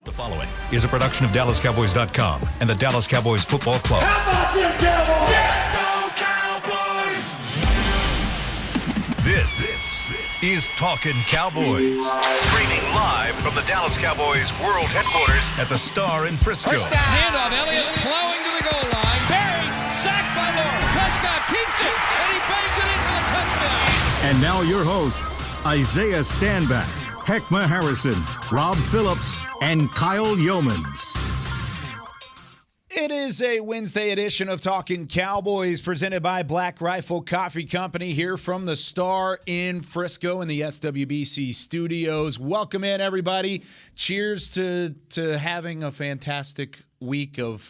The following is a production of DallasCowboys.com and the Dallas Cowboys Football Club. How about them Cowboys? Yeah! Go Cowboys! This is Talkin Cowboys. Streaming live from the Dallas Cowboys World Headquarters at the Star in Frisco. First down. Handoff, Elliott plowing to the goal line. Barry, sacked by Lawrence. Prescott keeps it, and he bangs it in for the touchdown. And now your hosts, Isaiah Stanback, Heckma Harrison, Rob Phillips, and Kyle Yeomans. It is a Wednesday edition of Talkin Cowboys presented by Black Rifle Coffee Company here from the Star in Frisco in the SWBC studios. Welcome in, everybody. Cheers to having a fantastic week of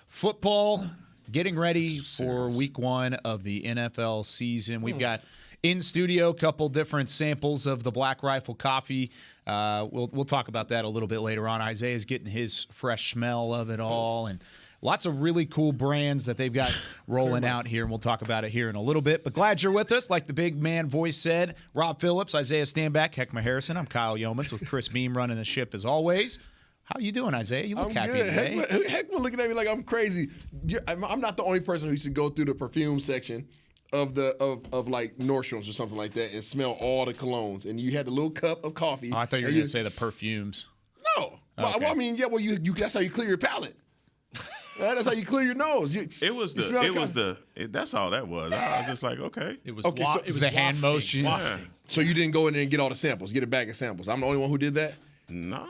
football, getting ready for week one of the NFL season. We've got in studio a couple different samples of the Black Rifle coffee. We'll talk about that a little bit later on. Isaiah's getting his fresh smell of it all, and lots of really cool brands that they've got rolling out here, and we'll talk about it here in a little bit. But glad you're with us. Like the big man voice said, Rob Phillips, Isaiah Stanback, Heckma Harrison. I'm Kyle Yeomans with Chris Beam running the ship as always. How you doing, Isaiah? You look happy today. Heckma looking at me like I'm crazy. I'm not the only person who used to go through the perfume section of like Nordstrom's or something like that and smell all the colognes. And you had the little cup of coffee. Oh, I thought you were going to say the perfumes. No. Okay. Well, I mean, yeah. Well, you that's how you clear your palate. That's how you clear your nose. That's all that was. I was just like, okay. It was the hand motion. Yeah. So you didn't go in there and get all the samples, get a bag of samples. I'm the only one who did that? No.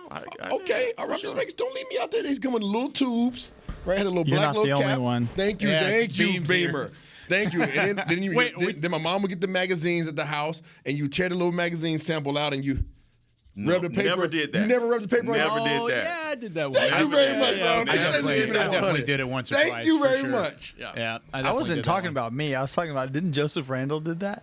Okay. All right. Just don't leave me out there. These come with little tubes. Right? Had a little You're black not little the cap. only one. Thank you, Beamer. Thank you. And then my mom would get the magazines at the house, and you tear the little magazine sample out, and you rub the paper. Never did that. You never rubbed the paper Never out? did that. Yeah, I did that once. Thank you very much, Rob. I definitely did it once or twice. Thank you very for sure. much. Yeah. I wasn't talking about me. I was talking about, didn't Joseph Randall did that?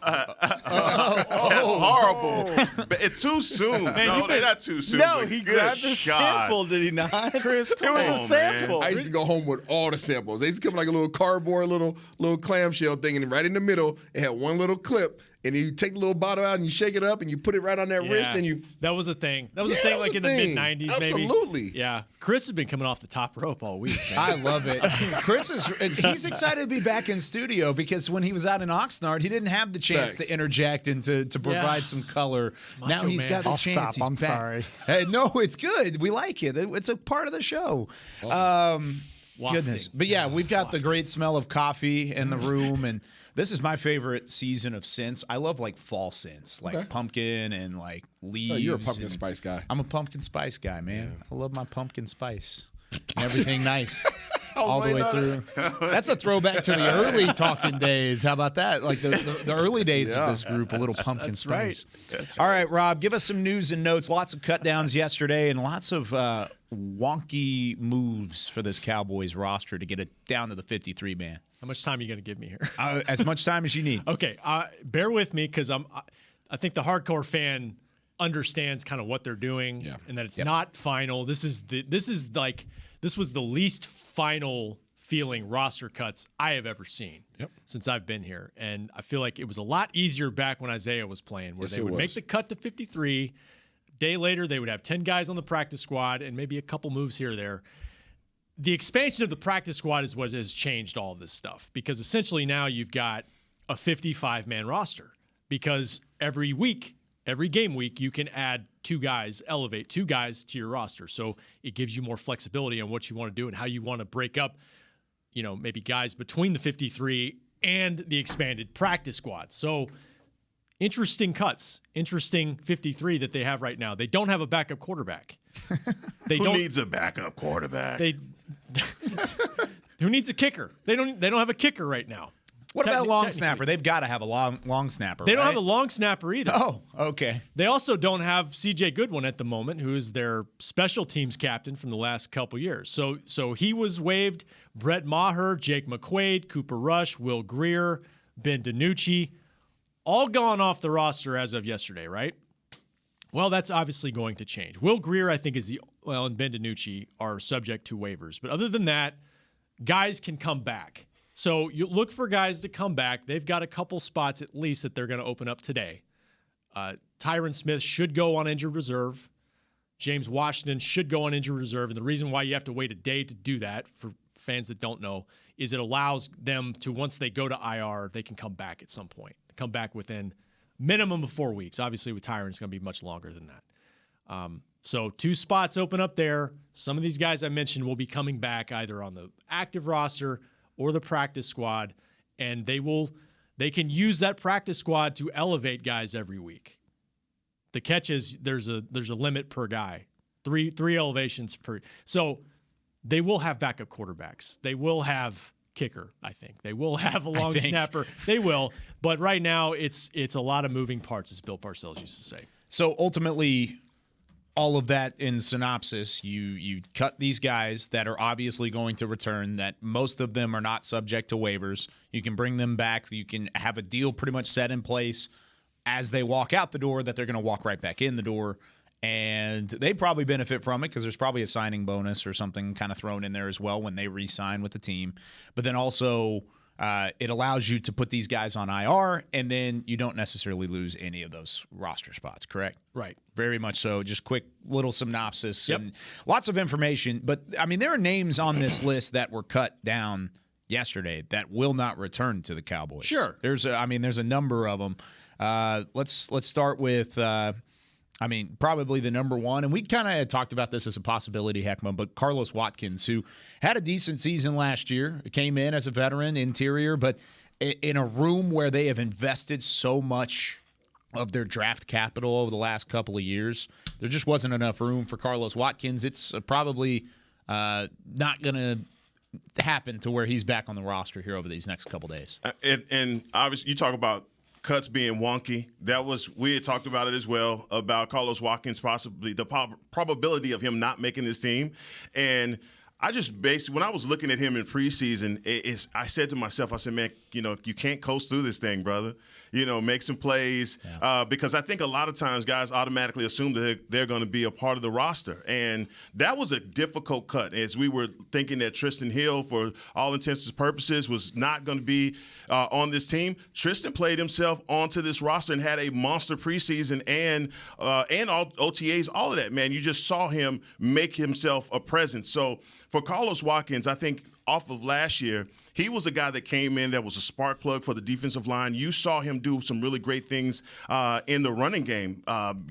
That's horrible. But it's too soon. No, they're not too soon. No, but he good grabbed the shot. sample, did he not? Chris, it come was on, a sample. I used to go home with all the samples. They used to come like a little cardboard, little clamshell thing, and right in the middle, it had one little clip. And you take the little bottle out and you shake it up and you put it right on that wrist and you. That was a thing. That was a thing like in the mid-'90s, maybe. Absolutely. Yeah. Chris has been coming off the top rope all week. Man. I love it. Chris he's excited to be back in studio because when he was out in Oxnard, he didn't have the chance to interject and to provide some color. Macho now he's got the I'll chance. stop. He's I'm back. sorry. Hey, no, it's good. We like it. It's a part of the show. Goodness. But yeah, we've got the great smell of coffee in the room, and this is my favorite season of scents. I love like fall scents, like pumpkin and like leaves. Oh, you're a pumpkin spice guy. I'm a pumpkin spice guy, man. I love my pumpkin spice. And everything nice. Oh, all the way through. That's a throwback to the early talking days. How about that? Like the early days of this group, a little pumpkin spice. That's All right, Rob, give us some news and notes. Lots of cut downs yesterday and lots of wonky moves for this Cowboys roster to get it down to the 53 man. How much time are you going to give me here? As much time as you need. Okay, bear with me because I think the hardcore fan understands kind of what they're doing and that it's not final. This was the least final feeling roster cuts I have ever seen since I've been here. And I feel like it was a lot easier back when Isaiah was playing where they would make the cut to 53. Day later, they would have 10 guys on the practice squad and maybe a couple moves here or there. The expansion of the practice squad is what has changed all of this stuff because essentially now you've got a 55-man roster because every game week, you can elevate two guys to your roster. So it gives you more flexibility on what you want to do and how you want to break up, maybe guys between the 53 and the expanded practice squad. So interesting cuts, interesting 53 that they have right now. They don't have a backup quarterback. Who needs a backup quarterback? Who needs a kicker? They don't have a kicker right now. What about a long snapper? They've got to have a long snapper. They don't have a long snapper either. Oh, okay. They also don't have C.J. Goodwin at the moment, who is their special teams captain from the last couple years. So he was waived. Brett Maher, Jake McQuaid, Cooper Rush, Will Grier, Ben DiNucci, all gone off the roster as of yesterday, right? Well, that's obviously going to change. Will Grier, I think, and Ben DiNucci are subject to waivers. But other than that, guys can come back. So you look for guys to come back. They've got a couple spots at least that they're going to open up today. Tyron Smith should go on injured reserve. James Washington should go on injured reserve. And the reason why you have to wait a day to do that, for fans that don't know, is it allows them to, once they go to IR, they can come back at some point. Come back within minimum of 4 weeks. Obviously, with Tyron, it's going to be much longer than that. So 2 spots open up there. Some of these guys I mentioned will be coming back either on the active roster or the practice squad, and they can use that practice squad to elevate guys every week. The catch is there's a limit per guy, three elevations per. So they will have backup quarterbacks. They will have kicker. I think they will have a long snapper. They will, but right now it's a lot of moving parts, as Bill Parcells used to say. So ultimately, all of that in synopsis, you cut these guys that are obviously going to return, that most of them are not subject to waivers. You can bring them back. You can have a deal pretty much set in place as they walk out the door that they're going to walk right back in the door. And they probably benefit from it because there's probably a signing bonus or something kind of thrown in there as well when they re-sign with the team. But then also it allows you to put these guys on IR, and then you don't necessarily lose any of those roster spots, correct? Right. Very much so. Just quick little synopsis Yep. and lots of information. But, I mean, there are names on this list that were cut down yesterday that will not return to the Cowboys. Sure. There's a number of them. Let's start with probably the number one, and we kind of talked about this as a possibility, Heckman, but Carlos Watkins, who had a decent season last year, came in as a veteran interior, but in a room where they have invested so much of their draft capital over the last couple of years, there just wasn't enough room for Carlos Watkins. It's probably not going to happen to where he's back on the roster here over these next couple days. And obviously, you talk about cuts being wonky. We had talked about it as well, about Carlos Watkins, possibly the probability of him not making this team. And I just when I was looking at him in preseason, I said to myself, I said, man, you can't coast through this thing, brother. Make some plays because I think a lot of times guys automatically assume that they're going to be a part of the roster. And that was a difficult cut, as we were thinking that Tristan Hill, for all intents and purposes, was not going to be on this team. Tristan played himself onto this roster and had a monster preseason and all OTAs, all of that, man. You just saw him make himself a presence. So for Carlos Watkins, I think off of last year, he was a guy that came in that was a spark plug for the defensive line. You saw him do some really great things in the running game,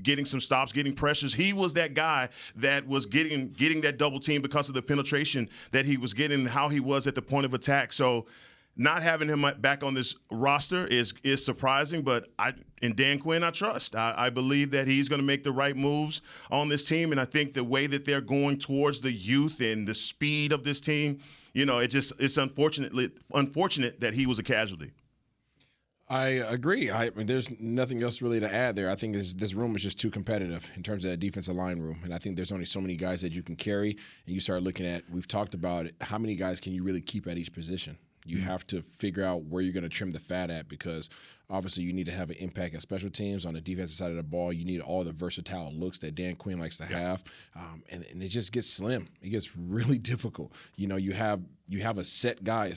getting some stops, getting pressures. He was that guy that was getting that double team because of the penetration that he was getting and how he was at the point of attack. So not having him back on this roster is surprising, but in Dan Quinn, I trust. I believe that he's going to make the right moves on this team, and I think the way that they're going towards the youth and the speed of this team, it's unfortunate that he was a casualty. I agree. There's nothing else really to add there. I think this room is just too competitive in terms of that defensive line room, and I think there's only so many guys that you can carry, and you start looking at, we've talked about it, how many guys can you really keep at each position? You have to figure out where you're going to trim the fat at, because obviously you need to have an impact at special teams. On the defensive side of the ball, you need all the versatile looks that Dan Quinn likes to have, and it just gets slim. It gets really difficult. You have a set guy,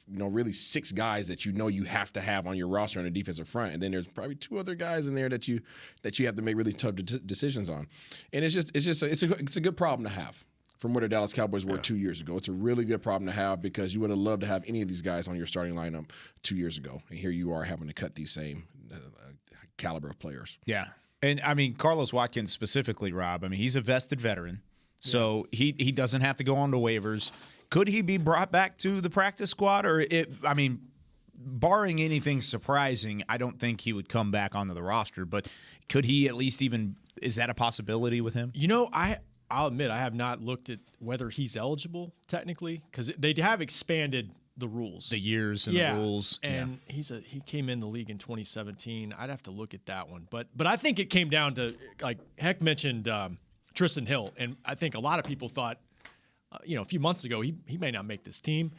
really 6 guys that you have to have on your roster on the defensive front, and then there's probably 2 other guys in there that you have to make really tough decisions on, and it's a good problem to have. From where the Dallas Cowboys were 2 years ago. It's a really good problem to have, because you would have loved to have any of these guys on your starting lineup 2 years ago. And here you are having to cut these same caliber of players. Yeah. And, Carlos Watkins specifically, Rob, he's a vested veteran, so he doesn't have to go on to waivers. Could he be brought back to the practice squad? Or, barring anything surprising, I don't think he would come back onto the roster. But could he at least is that a possibility with him? I'll admit I have not looked at whether he's eligible technically, because they have expanded the rules, the years and the rules. And he came in the league in 2017. I'd have to look at that one, but I think it came down to, like Heck mentioned, Tristan Hill, and I think a lot of people thought, a few months ago he may not make this team.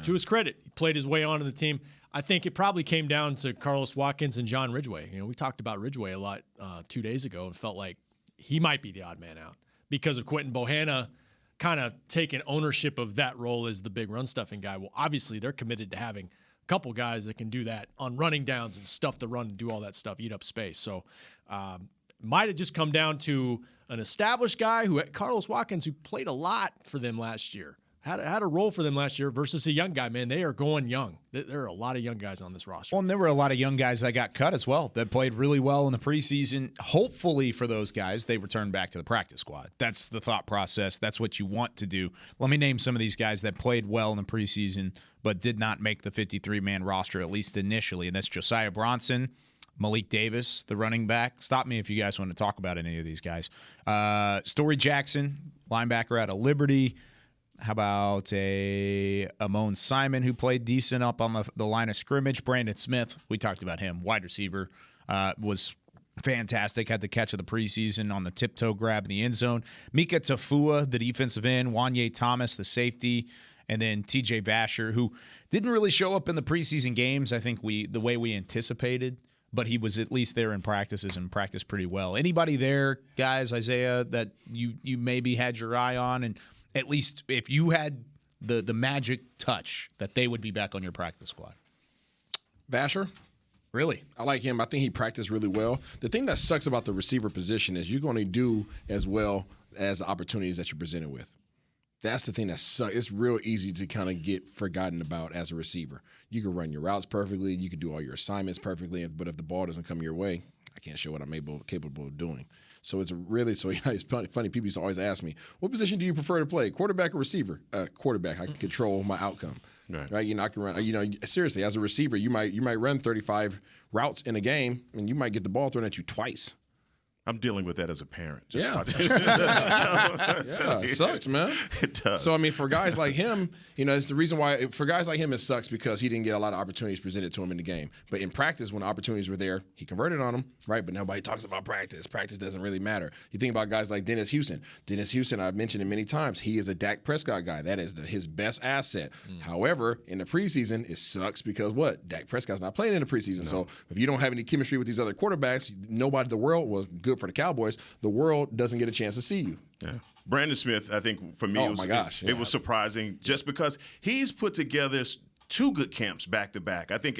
To his credit, he played his way onto the team. I think it probably came down to Carlos Watkins and John Ridgeway. We talked about Ridgeway a lot 2 days ago and felt like he might be the odd man out, because of Quentin Bohanna kind of taking ownership of that role as the big run-stuffing guy. Well, obviously, they're committed to having a couple guys that can do that on running downs and stuff the run and do all that stuff, eat up space. So might have just come down to an established guy Carlos Watkins, who played a lot for them last year, had a role for them last year versus a young guy. Man, they are going young. There are a lot of young guys on this roster. Well, and there were a lot of young guys that got cut as well that played really well in the preseason. Hopefully for those guys, they return back to the practice squad. That's the thought process. That's what you want to do. Let me name some of these guys that played well in the preseason but did not make the 53-man roster, at least initially, and that's Josiah Bronson, Malik Davis, the running back. Stop me if you guys want to talk about any of these guys. Story Jackson, linebacker out of Liberty. How about Amon Simon, who played decent up on the line of scrimmage? Brandon Smith, we talked about him, wide receiver, was fantastic. Had the catch of the preseason on the tiptoe grab in the end zone. Mika Tafua, the defensive end. Wanye Thomas, the safety. And then TJ Vasher, who didn't really show up in the preseason games, I think the way we anticipated, but he was at least there in practices and practiced pretty well. Anybody there, guys, Isaiah, that you maybe had your eye on, and at least if you had the magic touch, that they would be back on your practice squad? Vasher. Really? I like him. I think he practiced really well. The thing that sucks about the receiver position is you're going to do as well as the opportunities that you're presented with. That's the thing that sucks. It's real easy to kind of get forgotten about as a receiver. You can run your routes perfectly. You can do all your assignments perfectly. But if the ball doesn't come your way, I can't show what I'm capable of doing. So it's funny. People used to always ask me, what position do you prefer to play, quarterback or receiver? Quarterback. I can control my outcome. Right? You know, I can run. Seriously, as a receiver, you might run 35 routes in a game, and you might get the ball thrown at you twice. I'm dealing with that as a parent. Yeah, it sucks, man. It does. So, I mean, for guys like him, it's the reason why for guys like him, it sucks because he didn't get a lot of opportunities presented to him in the game. But in practice, when the opportunities were there, he converted on them, right? But nobody talks about practice. Practice doesn't really matter. You think about guys like Dennis Houston. Dennis Houston, I've mentioned it many times, he is a Dak Prescott guy. That is his best asset. However, in the preseason, it sucks because what? Dak Prescott's not playing in the preseason. No. So if you don't have any chemistry with these other quarterbacks, nobody in the world was good for the Cowboys. The world doesn't get a chance to see you. Yeah. Brandon Smith, I think for me, it was surprising just because he's put together two good camps back to back. I think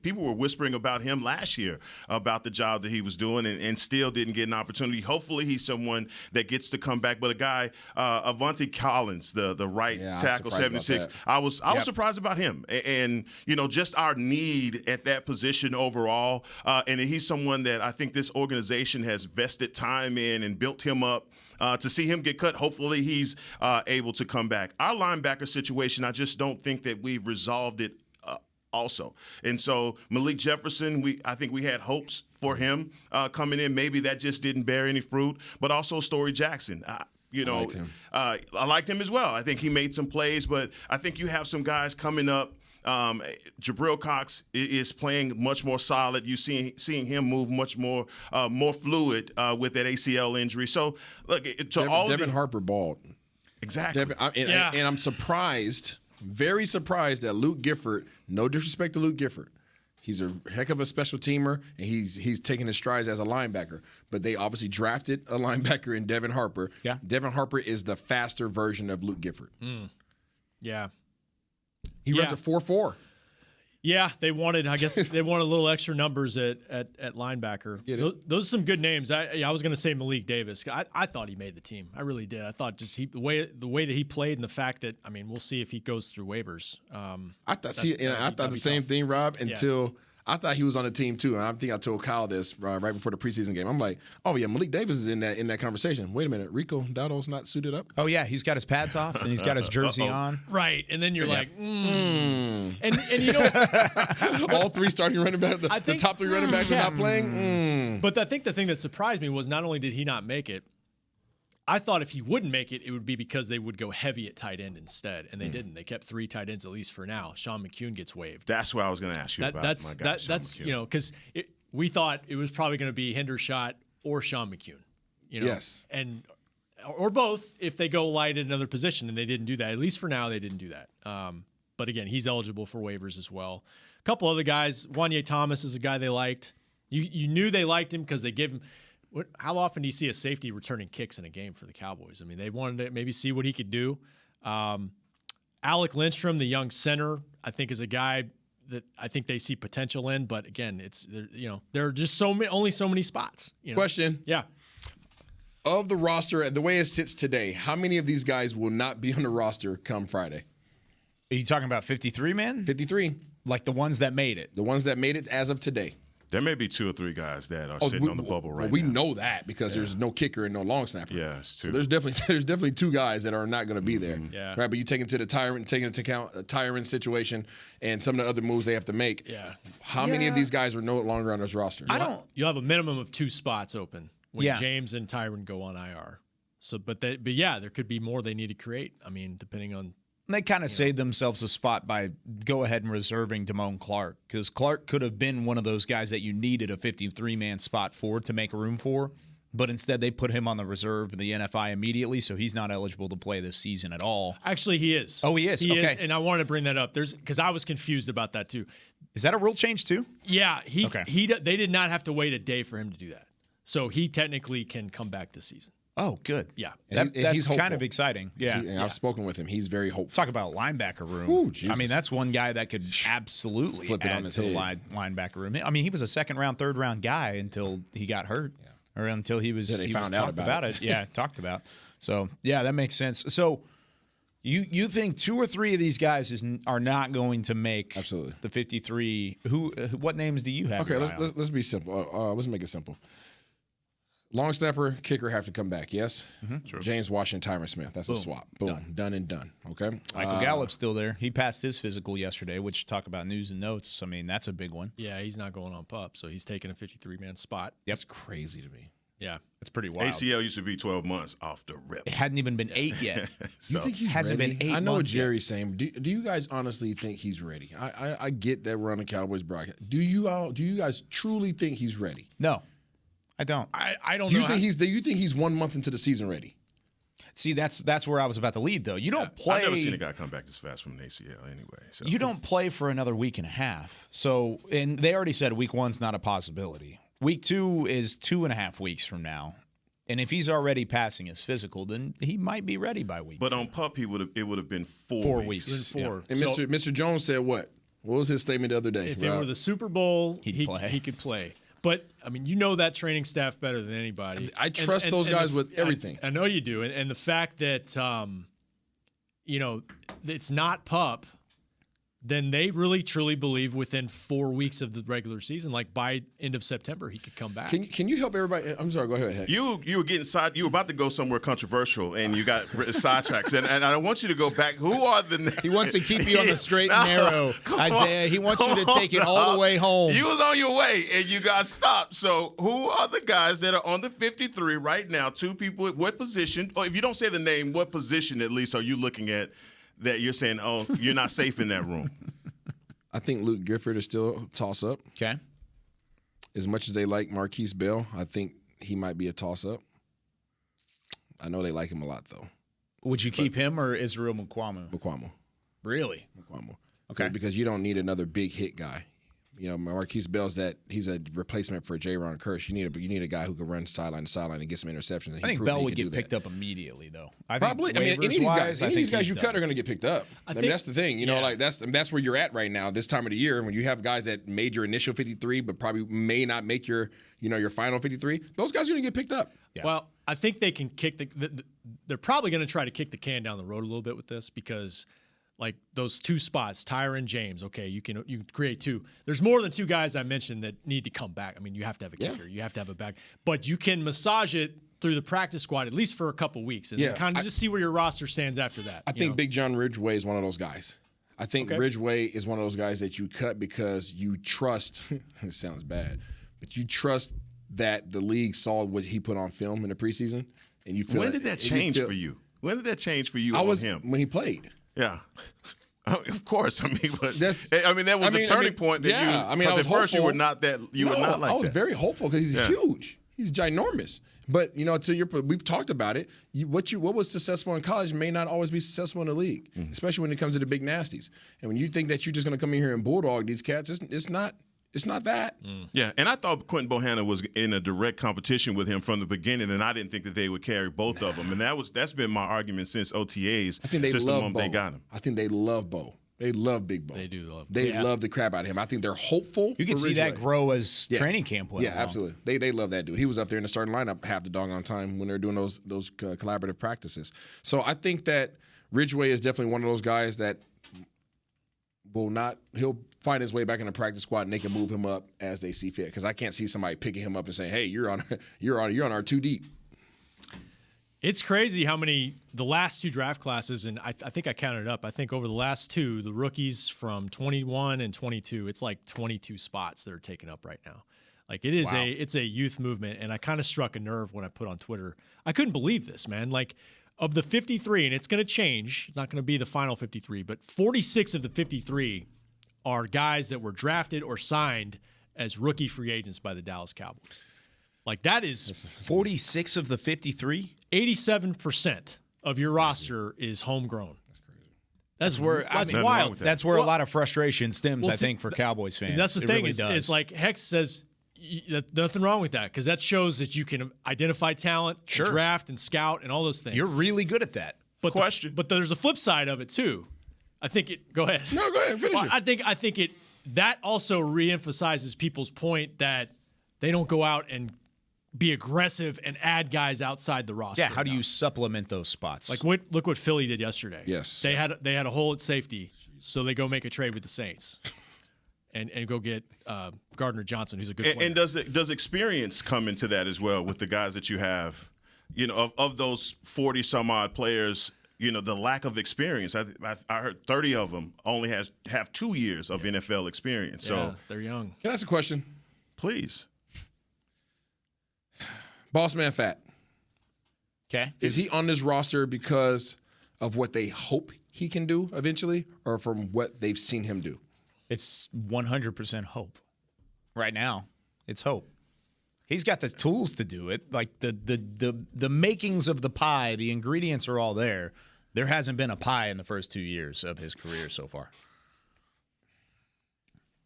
people were whispering about him last year about the job that he was doing and still didn't get an opportunity. Hopefully he's someone that gets to come back. But a guy, Avante Collins, the right tackle, 76, I was surprised about him. And just our need at that position overall. And he's someone that I think this organization has vested time in and built him up. To see him get cut, hopefully he's able to come back. Our linebacker situation, I just don't think that we've resolved it also. And so Malik Jefferson, I think we had hopes for him coming in. Maybe that just didn't bear any fruit. But also Story Jackson. I liked him as well. I think he made some plays, but I think you have some guys coming up. Jabril Cox is playing much more solid. You seeing him move much more fluid with that ACL injury. So look, Devin Harper balled. Exactly. And I'm surprised, very surprised that Luke Gifford. No disrespect to Luke Gifford. He's a heck of a special teamer, and he's taking his strides as a linebacker. But they obviously drafted a linebacker in Devin Harper. Yeah. Devin Harper is the faster version of Luke Gifford. Yeah. He runs a 4.4. Yeah, they wanted a little extra numbers at linebacker. Those are some good names. I was going to say Malik Davis. I thought he made the team. I really did. I thought just the way that he played and the fact that, we'll see if he goes through waivers. I thought the same thing, Rob, until I thought he was on the team too. And I think I told Kyle this right before the preseason game. I'm like, oh yeah, Malik Davis is in that conversation. Wait a minute, Rico Dowdle's not suited up? Oh yeah, he's got his pads off and he's got his jersey on. Right, and then you're like, And all three starting running backs, the top three running backs are not playing. But I think the thing that surprised me was not only did he not make it, I thought if he wouldn't make it, it would be because they would go heavy at tight end instead, and they didn't. They kept three tight ends at least for now. Sean McCune gets waived. That's what I was going to ask you about. That's because we thought it was probably going to be Hendershot or Sean McCune. Yes, or both if they go light at another position, and they didn't do that. At least for now, they didn't do that. But again, he's eligible for waivers as well. A couple other guys. Wanye Thomas is a guy they liked. You knew they liked him because they gave him. How often do you see a safety returning kicks in a game for the Cowboys? They wanted to maybe see what he could do. Alec Lindstrom, the young center, I think is a guy that I think they see potential in. But again, there are just only so many spots. Question. Yeah. Of the roster, the way it sits today, how many of these guys will not be on the roster come Friday? Are you talking about 53 men? 53. Like the ones that made it. The ones that made it as of today. There may be 2 or 3 guys that are sitting on the bubble right we now. know that because there's no kicker and no long snapper. Yeah, it's true. So there's definitely 2 guys that are not going to be there. Yeah. Right, but you take into account a Tyron situation and some of the other moves they have to make. Yeah. How many of these guys are no longer on this roster? You'll have a minimum of 2 spots open when Yeah. James and Tyron go on IR. So, but yeah, there could be more they need to create. I mean, depending on. They kind of saved themselves a spot by go ahead and reserving Damone Clark, because Clark could have been one of those guys that you needed a 53-man spot for to make room for, but instead they put him on the reserve in the NFI immediately, so he's not eligible to play this season at all. Actually, he is. Oh, he is? He Okay. is, and I wanted to bring that up. Because I was confused about that too. Is that a rule change too? Yeah, Okay. They did not have to wait a day for him to do that, so he technically can come back this season. Oh, good. Yeah. That's he's kind hopeful. of exciting. Yeah. I've spoken with him. He's very hopeful. Talk about linebacker room. Ooh, Jesus. I mean, that's one guy that could absolutely Flip it add on his to the head. linebacker room. I mean, he was a second-round, third-round guy until he got hurt, or until he was. they he found was out talked about it. it. Yeah, talked about. So yeah, that makes sense. So you think 2 or 3 of these guys are not going to make Absolutely the 53? What names do you have? Okay, your eye on? let's be simple. Let's make it simple. Long snapper, kicker have to come back, yes? Sure. James Washington, Tyron Smith. That's a swap. Boom. Done and done. Okay? Michael Gallup's still there. He passed his physical yesterday, which talk about news and notes. I mean, that's a big one. Yeah, he's not going on PUP, so he's taking a 53-man spot. That's crazy to me. Yeah. That's pretty wild. ACL used to be 12 months off the rip. It hadn't even been 8 yet. You think he's hasn't ready? been 8 I know what months yet. Jerry's saying. Do you guys honestly think he's ready? I get that we're on the Cowboys broadcast. Do you guys truly think he's ready? No, I don't. I don't Do know. you think he's 1 month into the season ready? See, that's where I was about to lead, though. You don't play. I've never seen a guy come back this fast from an ACL anyway. So You don't play for another week and a half. So, and they already said week 1's not a possibility. Week 2 is 2.5 weeks from now. And if he's already passing his physical, then he might be ready by week 2. But on PUP, it would have been 4 4 weeks. weeks. Four. And So Mr. Jones said what? What was his statement the other day? if it were the Super Bowl, He'd he play. he could play. But, I mean, you know that training staff better than anybody. I trust those guys with everything. I know you do. And the fact that, it's not PUP, then they really, truly believe within 4 weeks of the regular season, like by end of September, he could come back. Can you help everybody? I'm sorry. Go ahead. You were getting you were about to go somewhere controversial, and you got sidetracks. And I want you to go back. Who are the? He wants to keep you on the straight and narrow, Isaiah. He wants you to take it all the way home. You was on your way, and you got stopped. So who are the guys that are on the 53 right now? 2 people at what position? Or if you don't say the name, what position at least are you looking at that you're saying, oh, you're not safe in that room? I think Luke Gifford is still a toss-up. Okay. As much as they like Marquise Bell, I think he might be a toss-up. I know they like him a lot, though. Would you keep him or Israel Mukwamo? Mukwamo. Really? Mukwamo. Okay. Because you don't need another big hit guy. You know, Marquise Bell's he's a replacement for J-Ron Kearse. You need a guy who can run sideline to sideline and get some interceptions. And I think Bell would get picked up immediately, though. Probably. I mean, any of these guys you cut are going to get picked up. I mean, that's the thing. You know, like that's where you're at right now. This time of the year, when you have guys that made your initial 53, but probably may not make your final 53. Those guys are going to get picked up. Yeah. Well, I think they can kick they're probably going to try to kick the can down the road a little bit with this because. Like those 2 spots, Tyron James. Okay, you can create 2. There's more than 2 guys I mentioned that need to come back. I mean, you have to have a kicker, you have to have a back, but you can massage it through the practice squad at least for a couple weeks and kind of just see where your roster stands after that. I think Big John Ridgeway is one of those guys. I think Ridgeway is one of those guys that you cut because you trust. It sounds bad, but you trust that the league saw what he put on film in the preseason, and you feel. When did that change for you? When did that change for you? When he played. Yeah. Of course, I mean, but that was a turning point. Because at first you were not that. You were not like that. I was very hopeful because he's huge. He's ginormous. But we've talked about it. What was successful in college may not always be successful in the league, especially when it comes to the big nasties. And when you think that you're just going to come in here and bulldog these cats, it's not. It's not that. Yeah, and I thought Quentin Bohanna was in a direct competition with him from the beginning, and I didn't think that they would carry both of them. And that's been my argument since OTAs. I think they since love the moment Bo. they got him. I think they love Bo. They love Big Bo. They do love. They love the crap out of him. I think they're hopeful. You can see that grow as training camp went along. Absolutely. They love that dude. He was up there in the starting lineup half the doggone time when they were doing those collaborative practices. So I think that Ridgeway is definitely one of those guys that he'll find his way back in the practice squad and they can move him up as they see fit. Because I can't see somebody picking him up and saying, "Hey, you're on our 2 deep." It's crazy how many the last 2 draft classes, and I think I counted up. I think over the last 2, the rookies from 21 and 22, it's like 22 spots that are taken up right now. Like it is it's a youth movement, and I kind of struck a nerve when I put on Twitter. I couldn't believe this, man. Like of the 53, and it's going to change. It's not going to be the final 53, but 46 of the 53 are guys that were drafted or signed as rookie free agents by the Dallas Cowboys. Like that is 46 of the 53. 87% of your roster is homegrown. That's wild. That's where a lot of frustration stems, I think, for Cowboys fans. That's the thing. Really it's like Hex says, nothing wrong with that because that shows that you can identify talent, and draft, and scout, and all those things. You're really good at that. But but there's a flip side of it too. I think it. Go ahead. No, go ahead. Finish it. I think it. That also reemphasizes people's point that they don't go out and be aggressive and add guys outside the roster. Yeah, how do you supplement those spots? Like look what Philly did yesterday. Yes. They had a hole at safety, so they go make a trade with the Saints. And go get Gardner Johnson, who's a good player. And does experience come into that as well with the guys that you have? You know, of those 40 some odd players, you know, the lack of experience. I heard 30 of them only have 2 years of NFL experience. Yeah, so they're young. Can I ask a question? Please. Boss Man Fat. Okay. Is he on this roster because of what they hope he can do eventually, or from what they've seen him do? It's 100% hope. Right now, it's hope. He's got the tools to do it. Like the makings of the pie, the ingredients are all there. There hasn't been a pie in the first 2 years of his career so far.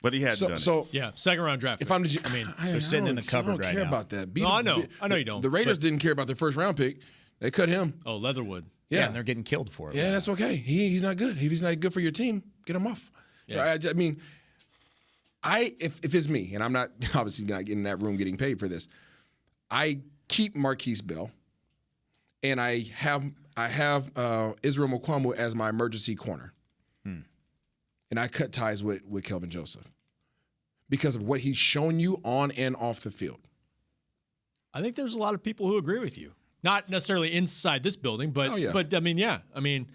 But he hadn't done it. Yeah, second round draft. If I'm, they're sitting in the cupboard right now. I don't care about that. No, I know. I know you don't. The Raiders didn't care about their first round pick. They cut him. Oh, Leatherwood. Yeah, and they're getting killed for it. Yeah, that's okay. He's not good. If he's not good for your team, get him off. Yeah. I mean, if it's me, and I'm not obviously not in that room getting paid for this, I keep Marquise Bell, and I have Israel Mukuamu as my emergency corner. And I cut ties with Kelvin Joseph because of what he's shown you on and off the field. I think there's a lot of people who agree with you. Not necessarily inside this building, but but I mean, yeah. I mean,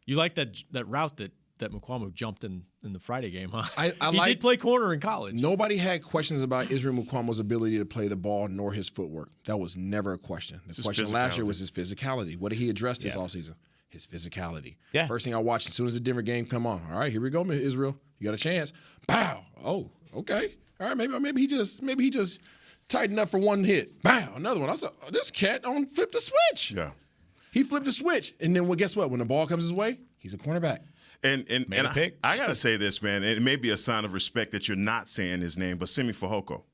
you like that route that Mukuamu jumped in the Friday game, huh? He did play corner in college. Nobody had questions about Israel Mukuamu's ability to play the ball nor his footwork. That was never a question. The question last year was his physicality. What did he address this offseason? His physicality. Yeah. First thing I watched as soon as the Denver game come on. All right, here we go, Israel. You got a chance. Pow. Oh, okay. All right, maybe he just tightened up for one hit. Pow. Another one. I saw this cat flipped the switch. Yeah. He flipped the switch, and then guess what? When the ball comes his way, he's a cornerback. And I got to say this, man. It may be a sign of respect that you're not saying his name, but Simi Fehoko.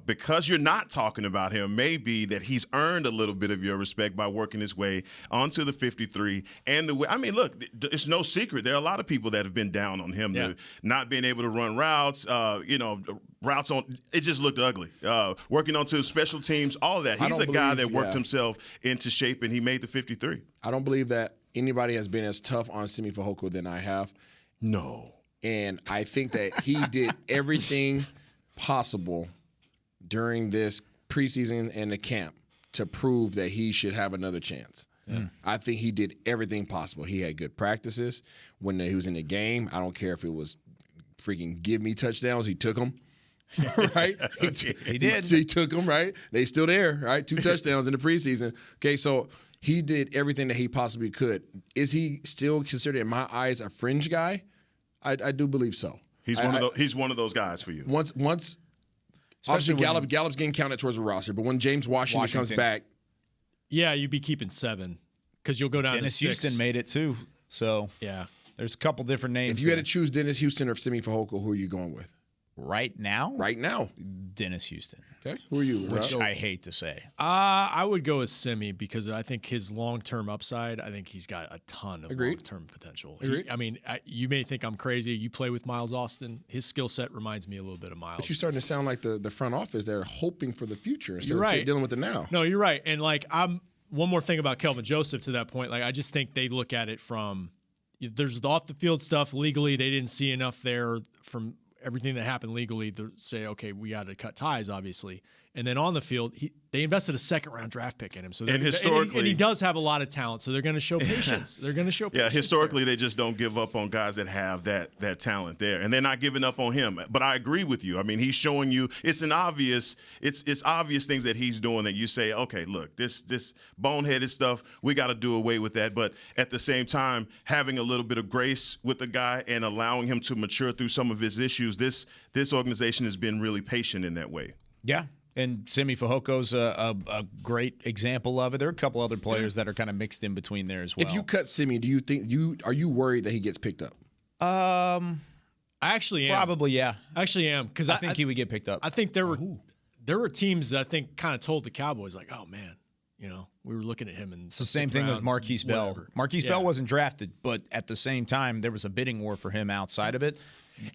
Because you're not talking about him, maybe that he's earned a little bit of your respect by working his way onto the 53. And look, it's no secret. There are a lot of people that have been down on him, not being able to run routes. Routes on it just looked ugly. Working onto special teams, all of that. He's a guy that worked himself into shape, and he made the 53. I don't believe that anybody has been as tough on Simi Fehoko than I have. No. And I think that he did everything possible during this preseason and the camp to prove that he should have another chance. I think he did everything possible. He had good practices. When he was in the game, I don't care if it was freaking give me touchdowns, he took them. Right? He did. He took them, right? They still there, right? 2 touchdowns in the preseason. Okay, so he did everything that he possibly could. Is he still considered, in my eyes, a fringe guy? I do believe so. He's one of those guys for you. Once obviously Gallup's getting counted towards the roster, but when James Washington comes back, you'd be keeping 7 because you'll go down Dennis to 6. Houston made it too. So yeah, there's a couple different names. If you had to choose Dennis Houston or Simi Fehoko, who are you going with? Right now? Right now. Dennis Houston. Okay. Who are you? Which I hate to say. I would go with Simi because I think his long-term upside, I think he's got a ton of long-term potential. You may think I'm crazy. You play with Miles Austin. His skill set reminds me a little bit of Miles. But you're starting to sound like the front office. They're hoping for the future instead of dealing with it now. No, you're right. And, one more thing about Kelvin Joseph to that point. I just think they look at it from there's the off-the-field stuff. Legally, they didn't see enough there from everything that happened legally to say, okay, we got to cut ties, obviously. And then on the field, they invested a second-round draft pick in him. So and historically, and he does have a lot of talent, so they're going to show patience. They're going to show patience. Yeah, historically, they just don't give up on guys that have that talent there, and they're not giving up on him. But I agree with you. I mean, he's showing you it's obvious things that he's doing that you say, okay, look, this boneheaded stuff, we got to do away with that. But at the same time, having a little bit of grace with the guy and allowing him to mature through some of his issues, this organization has been really patient in that way. Yeah. And Simi Fajoko's a great example of it. There are a couple other players that are kind of mixed in between there as well. If you cut Simi, do you think are you worried that he gets picked up? I actually am. Probably, yeah. I actually am because I think he would get picked up. I think there were teams that I think kind of told the Cowboys like, oh man, we were looking at him and it's the same thing as Marquise Bell. Marquise Bell wasn't drafted, but at the same time there was a bidding war for him outside of it.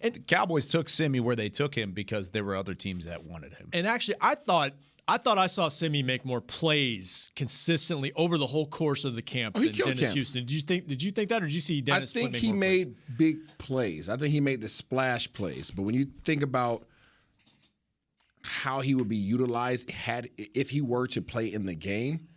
And the Cowboys took Simi where they took him because there were other teams that wanted him. And actually, I thought I saw Simi make more plays consistently over the whole course of the camp than Dennis Houston. Did you think that, or did you see Dennis? I think he made big plays. I think he made the splash plays. But when you think about how he would be utilized if he were to play in the game,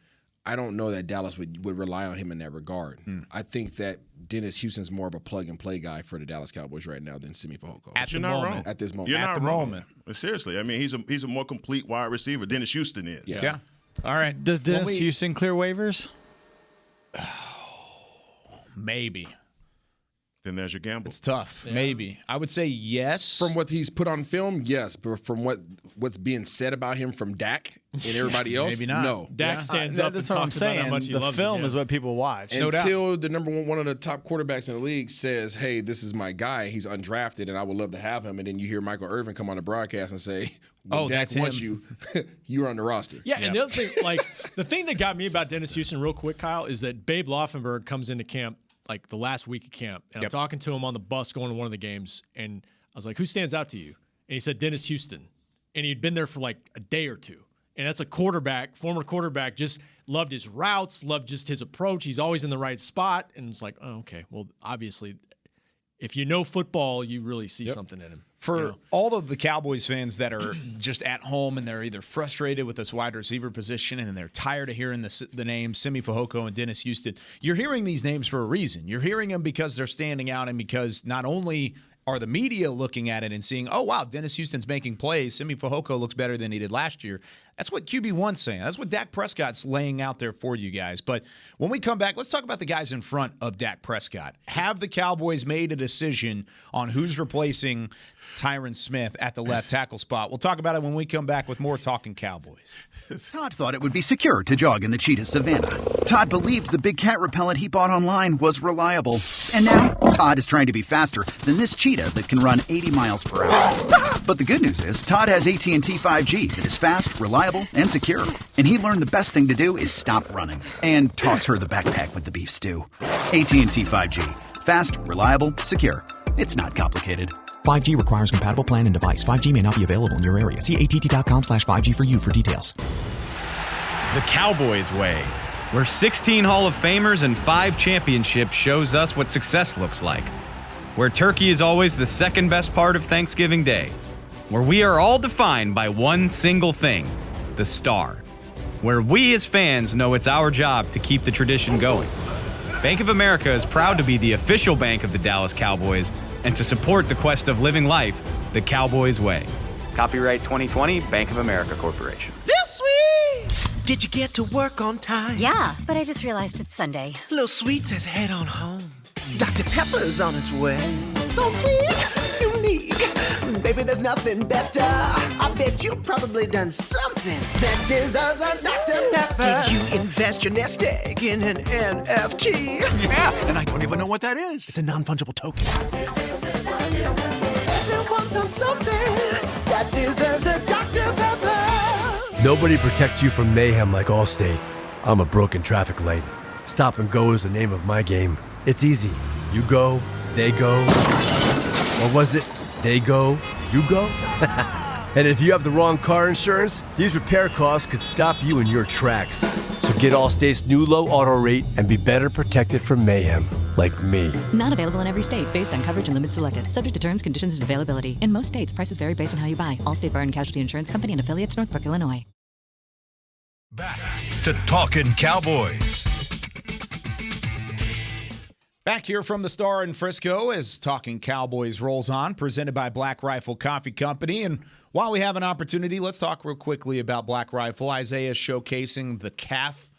I don't know that Dallas would rely on him in that regard. I think that Dennis Houston's more of a plug-and-play guy for the Dallas Cowboys right now than Simi Fehoko. You're not wrong. At this moment. You're not wrong. Seriously, I mean, he's a more complete wide receiver. Dennis Houston is. Yeah. All right. Does Dennis Houston clear waivers? Maybe. Then there's your gamble. It's tough. Yeah. Maybe. I would say yes. From what he's put on film, yes. But from what's being said about him from Dak and everybody else, maybe not. No. Dak stands up and talks about how much he loves the film is what people watch. Until the number one of the top quarterbacks in the league says, hey, this is my guy. He's undrafted, and I would love to have him. And then you hear Michael Irvin come on the broadcast and say, well, Dak wants you. You're on the roster. Yeah, and the other thing, the thing that got me about Dennis Houston real quick, Kyle, is that Babe Laufenberg comes into camp the last week of camp, and I'm talking to him on the bus going to one of the games, and I was like, who stands out to you? And he said Dennis Houston. And he'd been there for a day or two. And that's a former quarterback, just loved his routes, loved just his approach. He's always in the right spot. And it's like, oh, okay, well, obviously, if you know football, you really see something in him. For all of the Cowboys fans that are just at home and they're either frustrated with this wide receiver position and they're tired of hearing the names Simi Fehoko and Dennis Houston, you're hearing these names for a reason. You're hearing them because they're standing out and because not only are the media looking at it and seeing, oh, wow, Dennis Houston's making plays. Simi Fehoko looks better than he did last year. That's what QB1's saying. That's what Dak Prescott's laying out there for you guys. But when we come back, let's talk about the guys in front of Dak Prescott. Have the Cowboys made a decision on who's replacing Tyron Smith at the left tackle spot? We'll talk about it when we come back with more Talkin Cowboys. Todd thought it would be secure to jog in the cheetah savanna. Todd believed the big cat repellent he bought online was reliable. And now, Todd is trying to be faster than this cheetah that can run 80 miles per hour. But the good news is, Todd has AT&T 5G that is fast, reliable, and secure. And he learned the best thing to do is stop running and toss her the backpack with the beef stew. AT&T 5G. Fast, reliable, secure. It's not complicated. 5G requires compatible plan and device. 5G may not be available in your area. See att.com/5G for you for details. The Cowboys way, where 16 Hall of Famers and 5 championships shows us what success looks like. Where turkey is always the second best part of Thanksgiving Day. Where we are all defined by one single thing, the star. Where we as fans know it's our job to keep the tradition going. Bank of America is proud to be the official bank of the Dallas Cowboys and to support the quest of living life the Cowboys way. Copyright 2020, Bank of America Corporation. This sweet! Did you get to work on time? Yeah, but I just realized it's Sunday. Little Sweet says head on home. Dr. Pepper's on its way. So sweet, unique. Baby, there's nothing better. I bet you've probably done something that deserves a Dr. Pepper. Did you invest your nest egg in an NFT? Yeah, and I don't even know what that is. It's a non-fungible token. Everyone's overdose on something that deserves a Dr. Pepper. Nobody protects you from mayhem like Allstate. I'm a broken traffic light. Stop and go is the name of my game. It's easy. You go, they go. Or was it they go, you go? And if you have the wrong car insurance, these repair costs could stop you in your tracks. So get Allstate's new low auto rate and be better protected from mayhem, like me. Not available in every state based on coverage and limits selected. Subject to terms, conditions, and availability. In most states, prices vary based on how you buy. Allstate Bar and Casualty Insurance Company and affiliates, Northbrook, Illinois. Back to Talkin' Cowboys. Back here from the Star in Frisco as Talkin' Cowboys rolls on, presented by Black Rifle Coffee Company. And while we have an opportunity, let's talk real quickly about Black Rifle. Isaiah showcasing the calf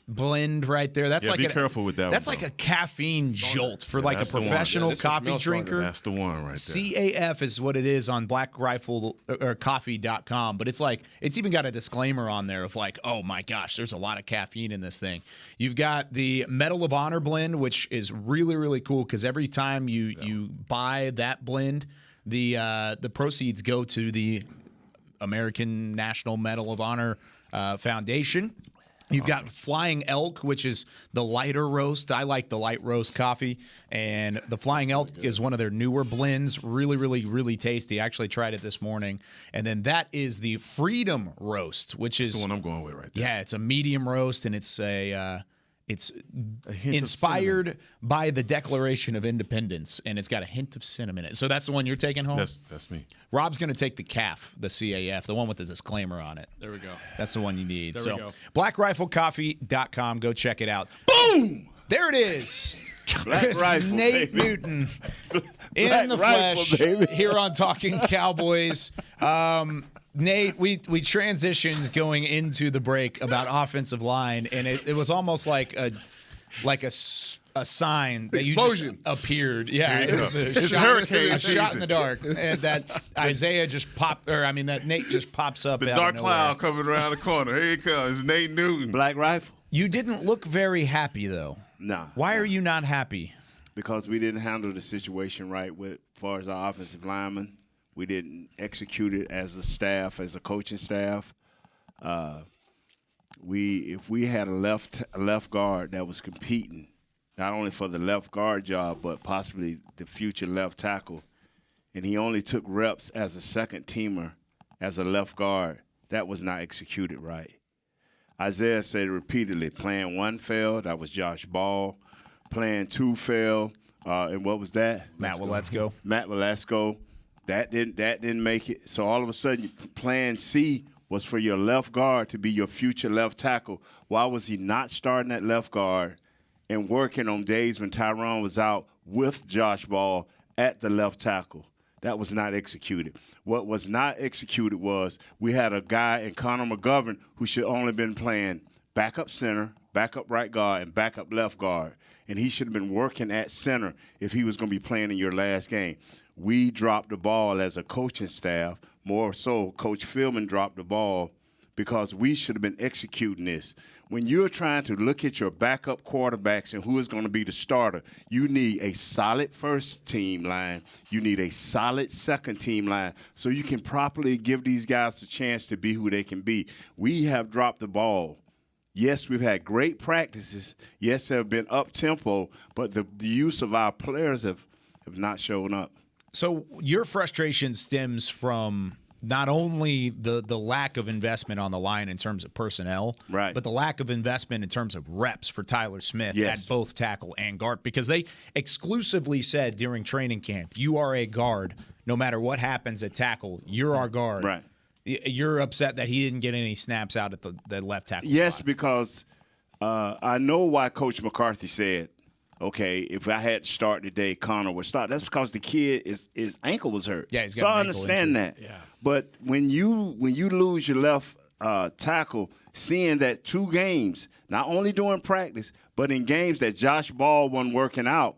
blend right there. That's like be careful with that. That's one, like a caffeine jolt for like a professional coffee drinker. That's the one right there. CAF is what it is on Black Rifle or coffee.com, but it's like it's even got a disclaimer on there of like, oh my gosh, there's a lot of caffeine in this thing. You've got the Medal of Honor blend, which is really, really cool because every time you buy that blend, the proceeds go to the American National Medal of Honor Foundation. You've got Flying Elk, which is the lighter roast. I like the light roast coffee. And the Flying Elk is one of their newer blends. Really, really, really tasty. I actually tried it this morning. And then that is the Freedom Roast, which is the one I'm going with right there. Yeah, it's a medium roast, and it's it's inspired by the Declaration of Independence, and it's got a hint of cinnamon in it. So that's the one you're taking home? That's me. Rob's going to take the CAF, the CAF, the one with the disclaimer on it. There we go. That's the one you need. There we go. BlackRifleCoffee.com. Go check it out. Boom! There it is. Black Rifle, Nate baby. Newton in Black the Rifle, flesh baby. here on Talking Cowboys. Nate, we transitioned going into the break about offensive line, and it was almost like a sign that Explosion. you just appeared. Yeah, it was It's hurricane a shot in season. the dark, and that Isaiah just that Nate just pops up. The out dark of nowhere. cloud coming around the corner. Here he comes. It's Nate Newton. Black Rifle. You didn't look very happy though. No. Why are you not happy? Because we didn't handle the situation right with as far as our offensive linemen. We didn't execute it as a staff, as a coaching staff. If we had a left guard that was competing, not only for the left guard job, but possibly the future left tackle, and he only took reps as a second teamer as a left guard, that was not executed right. Isaiah said repeatedly, plan 1 failed. That was Josh Ball. Plan 2 failed. And what was that? Matt Waletzko. Matt Waletzko. That didn't make it. So all of a sudden, plan C was for your left guard to be your future left tackle. Why was he not starting at left guard and working on days when Tyron was out with Josh Ball at the left tackle? That was not executed. What was not executed was we had a guy in Connor McGovern who should only been playing backup center, backup right guard, and backup left guard. And he should have been working at center if he was going to be playing in your last game. We dropped the ball as a coaching staff. More so, Coach Philman dropped the ball because we should have been executing this. When you're trying to look at your backup quarterbacks and who is going to be the starter, you need a solid first-team line. You need a solid second-team line so you can properly give these guys a chance to be who they can be. We have dropped the ball. Yes, we've had great practices. Yes, there have been up-tempo, but the use of our players have not shown up. So your frustration stems from not only the lack of investment on the line in terms of personnel, right, but the lack of investment in terms of reps for Tyler Smith at both tackle and guard, because they exclusively said during training camp, you are a guard. No matter what happens at tackle, you're our guard. Right. You're upset that he didn't get any snaps out at the left tackle Yes, spot. because I know why Coach McCarthy said, okay, if I had to start today, Connor would start. That's because the kid, his ankle was hurt. Yeah, he's got so an I ankle understand injury. that. Yeah. But when you lose your left tackle, seeing that 2 games, not only during practice, but in games that Josh Ball wasn't working out,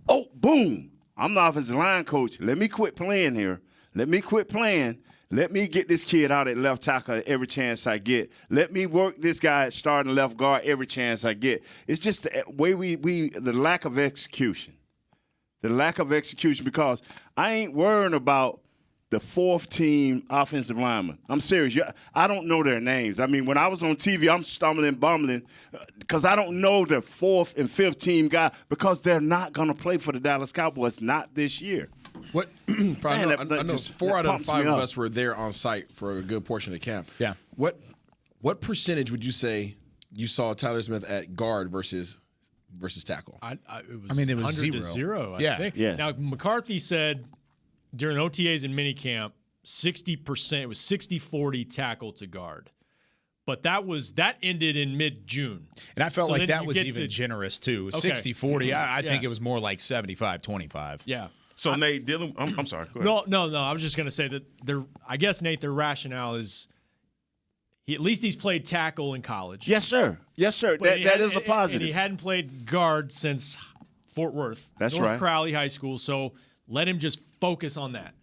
oh, boom, I'm the offensive line coach. Let me quit playing here. Let me quit playing. Let me get this kid out at left tackle every chance I get. Let me work this guy at starting left guard every chance I get. It's just the way the lack of execution. The lack of execution, because I ain't worrying about the fourth-team offensive lineman. I'm serious. I don't know their names. I mean, when I was on TV, I'm stumbling, bumbling, because I don't know the fourth and fifth-team guy because they're not going to play for the Dallas Cowboys, not this year. What? I know 4 out of the 5 of us were there on site for a good portion of the camp. Yeah. What percentage would you say you saw Tyler Smith at guard versus tackle? It was 100 to 0. I think. Yeah. Now McCarthy said during OTAs and minicamp, 60%. It was 60-40 tackle to guard. But that ended in mid-June. And I felt like that was even generous, too. 60-40. I think it was more like 75-25. Yeah. So, Nate, Dylan, I'm sorry. Go ahead. No. I was just going to say that their rationale is at least he's played tackle in college. Yes, sir. That is a positive. And he hadn't played guard since Fort Worth. That's North right. Crowley High School. So let him just focus on that.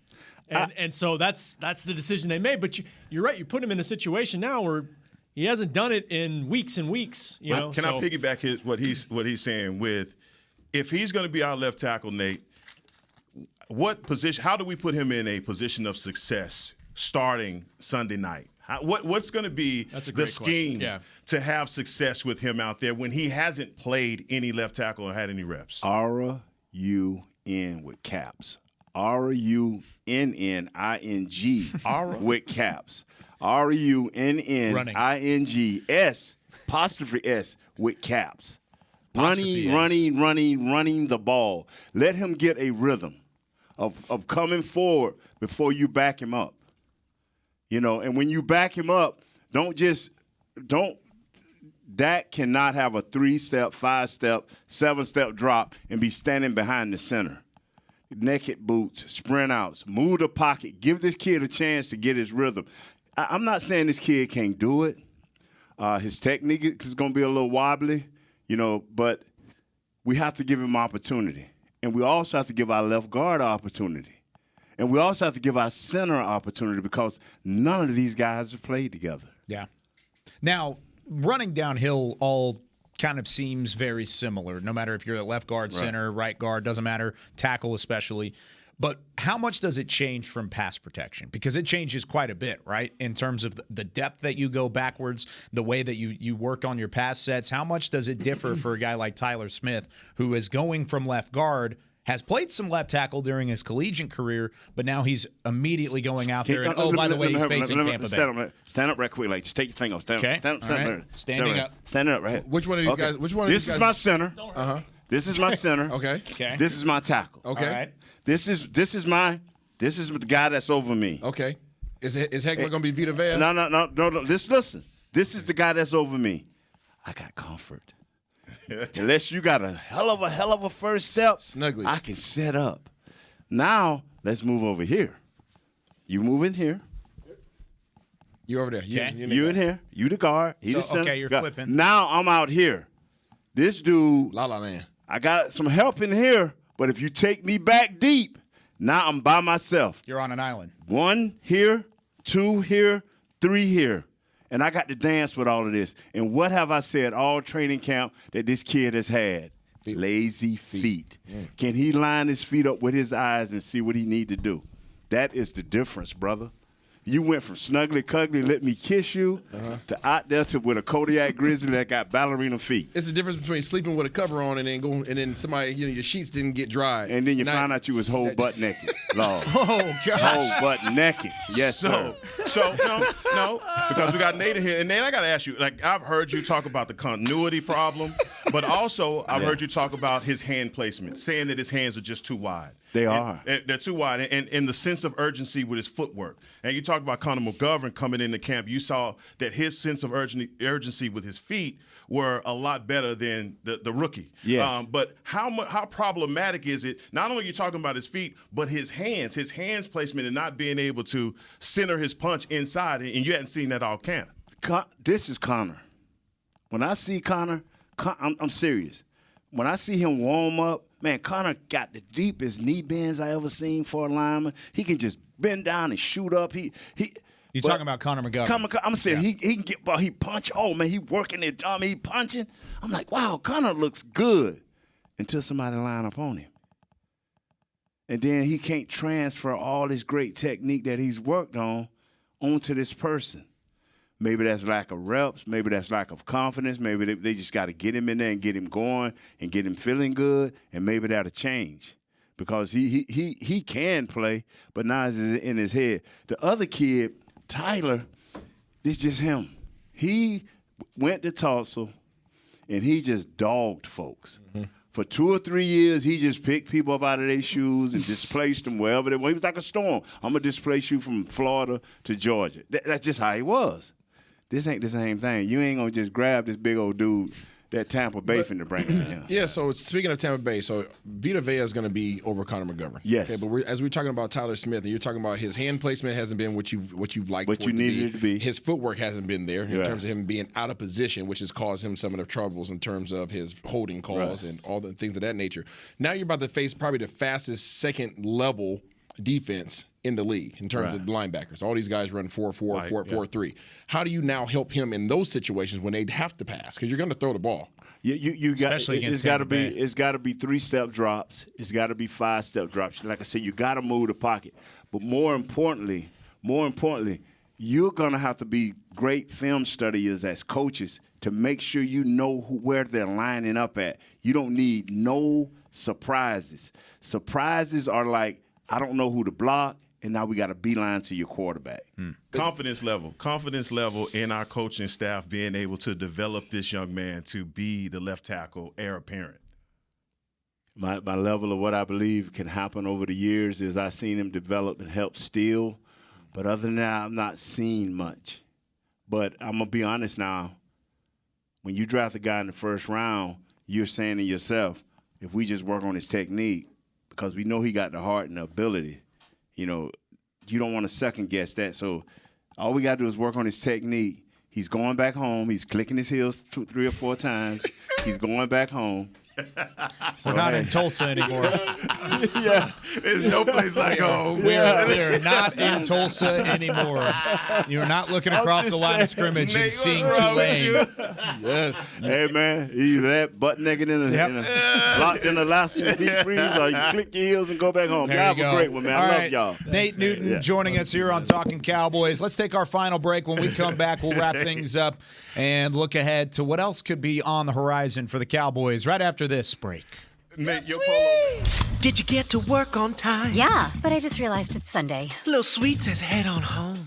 And so that's the decision they made. But you're right. You put him in a situation now where he hasn't done it in weeks and weeks. Can I piggyback what he's saying with, if he's going to be our left tackle, Nate, what position? How do we put him in a position of success starting Sunday night? What's going to be the scheme to have success with him out there when he hasn't played any left tackle or had any reps? R-U-N with caps. R-U-N-N-I-G with caps. R-U-N-N-I-N-G-S apostrophe S with caps. Running the ball. Let him get a rhythm of coming forward before you back him up. And when you back him up, Dak cannot have a 3-step, 5-step, 7-step drop and be standing behind the center. Naked boots, sprint outs, move the pocket, give this kid a chance to get his rhythm. I'm not saying this kid can't do it. His technique is going to be a little wobbly, but we have to give him opportunity. And we also have to give our left guard opportunity. And we also have to give our center opportunity because none of these guys have played together. Yeah. Now, running downhill all kind of seems very similar, no matter if you're a left guard, center, right guard, doesn't matter, tackle especially. But how much does it change from pass protection? Because it changes quite a bit, right, in terms of the depth that you go backwards, the way that you work on your pass sets. How much does it differ for a guy like Tyler Smith, who is going from left guard, has played some left tackle during his collegiate career, but now he's immediately going out there and, by the way, he's facing Tampa Bay. Stand up right quick. Like, just take your thing off. Stand up. Standing up. Standing up right here. Which one of these guys? This is my center. This is my center. Okay. This is my tackle. Okay. All right. This is the guy that's over me. Okay. Is Heckler going to be Vita Vea? No. Listen. This is the guy that's over me. I got comfort. Unless you got a hell of a first step, Snugly. I can set up. Now, let's move over here. You move in here. You over there. You in here. You the guard. He the center. Okay, you're flipping. Now I'm out here. This dude, La La Land. I got some help in here, but if you take me back deep, now I'm by myself. You're on an island. 1 here, 2 here, 3 here. And I got to dance with all of this. And what have I said all training camp that this kid has had? Lazy feet. Can he line his feet up with his eyes and see what he need to do? That is the difference, brother. You went from snuggly cuggly, let me kiss you, to out there with a Kodiak Grizzly that got ballerina feet. It's the difference between sleeping with a cover on and then somebody, your sheets didn't get dry. And then you find out you was whole butt naked. Lord. Oh, gosh. Whole butt naked. Yes, sir. So no, because we got Nate in here. And Nate, I got to ask you, like, I've heard you talk about the continuity problem, but also I've heard you talk about his hand placement, saying that his hands are just too wide. They are. They're too wide. And the sense of urgency with his footwork. And you talk about Connor McGovern coming into camp. You saw that his sense of urgency with his feet were a lot better than the rookie. Yes. But how problematic is it, not only are you talking about his feet, but his hands placement and not being able to center his punch inside, and you hadn't seen that all camp. This is Connor. When I see Connor, I'm serious. When I see him warm up, man, Connor got the deepest knee bends I ever seen for a lineman. He can just bend down and shoot up. You're talking about Connor McGovern. I'm saying he can get ball. He punch. Oh, man, he working it. He punching. I'm like, wow, Connor looks good until somebody line up on him. And then he can't transfer all this great technique that he's worked on onto this person. Maybe that's lack of reps. Maybe that's lack of confidence. Maybe they just got to get him in there and get him going and get him feeling good, and maybe that'll change because he can play, but now it's in his head. The other kid, Tyler, it's just him. He went to Tulsa, and he just dogged folks. Mm-hmm. For 2 or 3 years, he just picked people up out of their shoes and displaced them wherever they were. He was like a storm. I'm going to displace you from Florida to Georgia. That's just how he was. This ain't the same thing. You ain't going to just grab this big old dude that Tampa Bay finna bring him in. Yeah, so speaking of Tampa Bay, so Vita Vea is going to be over Connor McGovern. Yes. Okay, but as we're talking about Tyler Smith, and you're talking about his hand placement hasn't been what you've liked. What you needed it to be. His footwork hasn't been there in terms of him being out of position, which has caused him some of the troubles in terms of his holding calls and all the things of that nature. Now you're about to face probably the fastest second level defense in the league in terms of linebackers. All these guys run 4-4, 4-4-3. How do you now help him in those situations when they have to pass? Because you're going to throw the ball. You Especially got it's got to be 3-step drops. It's got to be 5-step drops. Like I said, you got to move the pocket. But more importantly, you're gonna have to be great film studiers as coaches to make sure you know where they're lining up at. You don't need no surprises. Surprises are like, I don't know who to block, and now we got a beeline to your quarterback. Confidence level in our coaching staff being able to develop this young man to be the left tackle, heir apparent. My level of what I believe can happen over the years is I've seen him develop and help steal. But other than that, I'm not seeing much. But I'm going to be honest now. When you draft a guy in the first round, you're saying to yourself, if we just work on his technique, because we know he got the heart and the ability, you don't want to second-guess that. So all we got to do is work on his technique. He's going back home. He's clicking his heels 3 or 4 times. He's going back home. We're not in Tulsa anymore. Yeah. There's no place like home. We are not in Tulsa anymore. You're not looking across the line of scrimmage and seeing Tulane. Yes. Hey, man, either that butt naked locked in Alaska deep freeze, or you click your heels and go back home. There Y'all you have go. a great one, man. All I love right. y'all. Nate Newton joining us here on Talkin Cowboys. Let's take our final break. When we come back, we'll wrap things up and look ahead to what else could be on the horizon for the Cowboys right after this break. Nate, your polo. Did you get to work on time? Yeah, but I just realized it's Sunday. Little Sweet says head on home.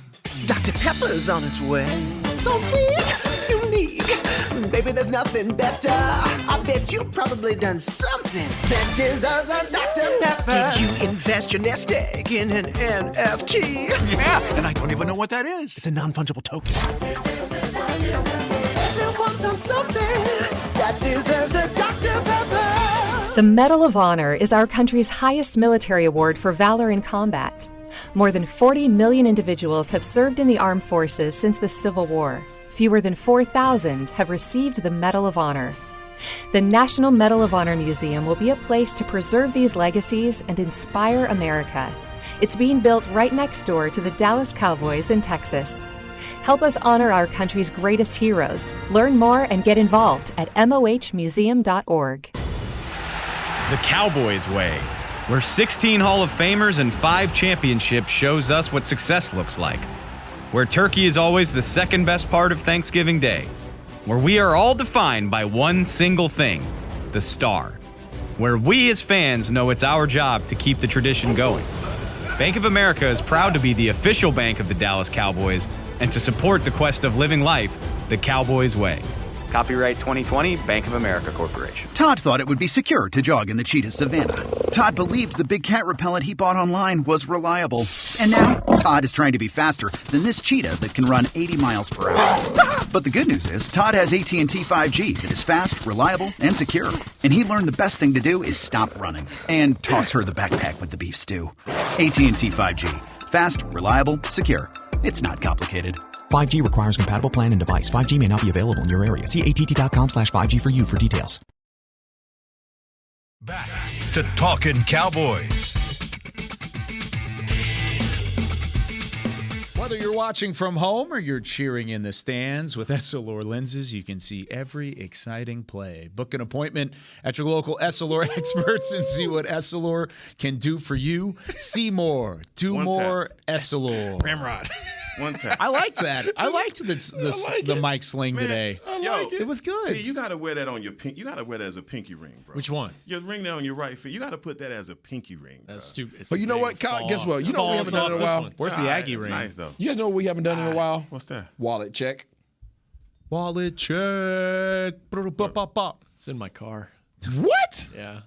Dr. Pepper's on its way. So sweet, unique. Baby, there's nothing better. I bet you've probably done something that deserves a Dr. Pepper. Did you invest your nest egg in an NFT? Yeah, and I don't even know what that is. It's a non-fungible token. Everyone's done something that deserves a Dr. Pepper. The Medal of Honor is our country's highest military award for valor in combat. More than 40 million individuals have served in the armed forces since the Civil War. Fewer than 4,000 have received the Medal of Honor. The National Medal of Honor Museum will be a place to preserve these legacies and inspire America. It's being built right next door to the Dallas Cowboys in Texas. Help us honor our country's greatest heroes. Learn more and get involved at mohmuseum.org. The Cowboys way, where 16 Hall of Famers and 5 championships shows us what success looks like. Where turkey is always the second best part of Thanksgiving Day. Where we are all defined by one single thing, the star. Where we as fans know it's our job to keep the tradition going. Bank of America is proud to be the official bank of the Dallas Cowboys and to support the quest of living life the Cowboys way. Copyright 2020, Bank of America Corporation. Todd thought it would be secure to jog in the cheetah savanna. Todd believed the big cat repellent he bought online was reliable. And now, Todd is trying to be faster than this cheetah that can run 80 miles per hour. But the good news is, Todd has AT&T 5G that is fast, reliable, and secure. And he learned the best thing to do is stop running and toss her the backpack with the beef stew. AT&T 5G. Fast, reliable, secure. It's not complicated. 5G requires compatible plan and device. 5G may not be available in your area. See att.com/5G for you for details. Back to Talkin Cowboys. Whether you're watching from home or you're cheering in the stands, with Essilor lenses, you can see every exciting play. Book an appointment at your local Essilor experts and see what Essilor can do for you. See more, do more, Essilor. Ramrod. One tap. I like that. I liked the mic sling today. It was good. Hey, you got to wear that on your pink. You got to wear that as a pinky ring, bro. Which one? Your ring there on your right finger. You got to put that as a pinky ring. That's stupid. But you know what, Kyle? Guess what? You know what we haven't done in a while? Where's the Aggie ring? Nice though. You guys know what we haven't done in a while? What's that? Wallet check. Wallet check. It's in my car. What? Yeah.